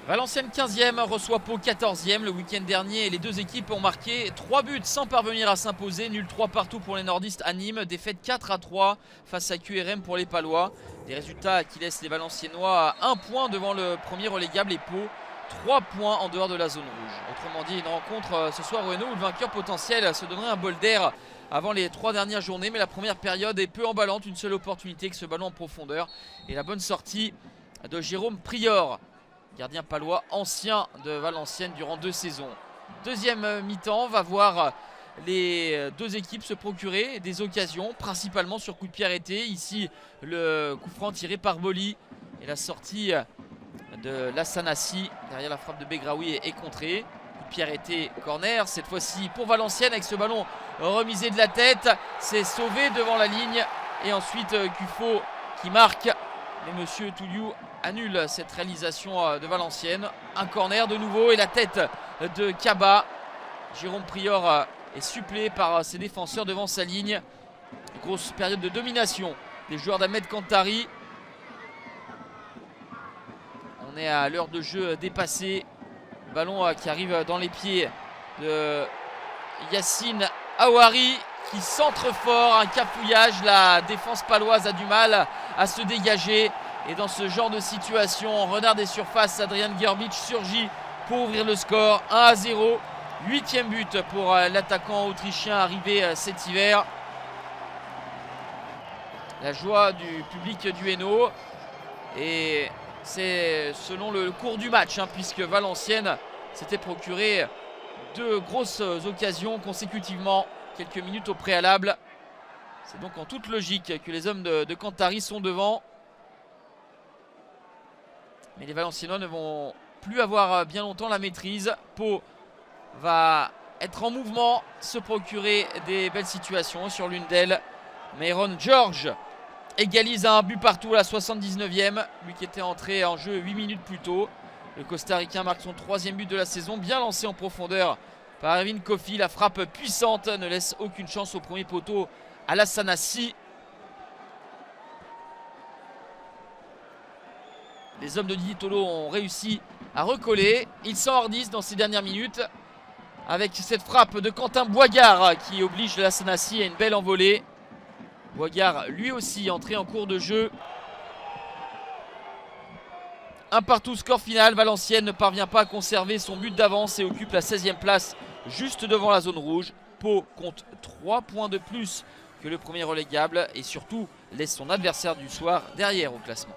Valenciennes 15e reçoit Pau 14e. Le week-end dernier, les deux équipes ont marqué 3 buts sans parvenir à s'imposer. Nul 3 partout pour les nordistes à Nîmes. Défaite 4-3 face à QRM pour les Palois. Des résultats qui laissent les Valenciennois à 1 point devant le premier relégable et Pau 3 points en dehors de la zone rouge. Autrement dit, une rencontre ce soir au Hainaut où le vainqueur potentiel se donnerait un bol d'air avant les 3 dernières journées. Mais la première période est peu emballante. Une seule opportunité que ce ballon en profondeur. Et la bonne sortie de Jérôme Prior, gardien palois ancien de Valenciennes durant 2 saisons. Deuxième mi-temps va voir les deux équipes se procurer des occasions, principalement sur coup de pied arrêté. Ici, le coup franc tiré par Boli et la sortie de Lassanassi derrière la frappe de Begraoui est contrée. Coup de pied arrêté, corner, cette fois-ci pour Valenciennes avec ce ballon remisé de la tête. C'est sauvé devant la ligne et ensuite Cuffo qui marque. Mais monsieur Touliou annule cette réalisation de Valenciennes. Un corner de nouveau et la tête de Kaba. Jérôme Prior est suppléé par ses défenseurs devant sa ligne. Grosse période de domination des joueurs d'Ahmed Kantari. On est à l'heure de jeu dépassée. Ballon qui arrive dans les pieds de Yacine Aouari qui centre fort, un cafouillage. La défense paloise a du mal à se dégager. Et dans ce genre de situation, renard des surfaces, Adrian Gerbic surgit pour ouvrir le score. 1-0, 8e but pour l'attaquant autrichien arrivé cet hiver. La joie du public du Hainaut. Et c'est selon le cours du match, puisque Valenciennes s'était procuré 2 grosses occasions consécutivement, quelques minutes au préalable. C'est donc en toute logique que les hommes de Kantari sont devant. Mais les Valenciennois ne vont plus avoir bien longtemps la maîtrise. Pau va être en mouvement, se procurer des belles situations sur l'une d'elles. Myron George égalise à 1 but partout à la 79e. Lui qui était entré en jeu 8 minutes plus tôt. Le Costa-Ricain marque son 3e but de la saison. Bien lancé en profondeur par Erwin Kofi. La frappe puissante ne laisse aucune chance au premier poteau à Lassanassi. Les hommes de Didier Tolo ont réussi à recoller. Ils s'enhardissent dans ces dernières minutes avec cette frappe de Quentin Boigard qui oblige Lassanassi à une belle envolée. Boigard lui aussi entré en cours de jeu. 1 partout, score final. Valenciennes ne parvient pas à conserver son but d'avance et occupe la 16e place juste devant la zone rouge. Pau compte 3 points de plus que le premier relégable et surtout laisse son adversaire du soir derrière au classement.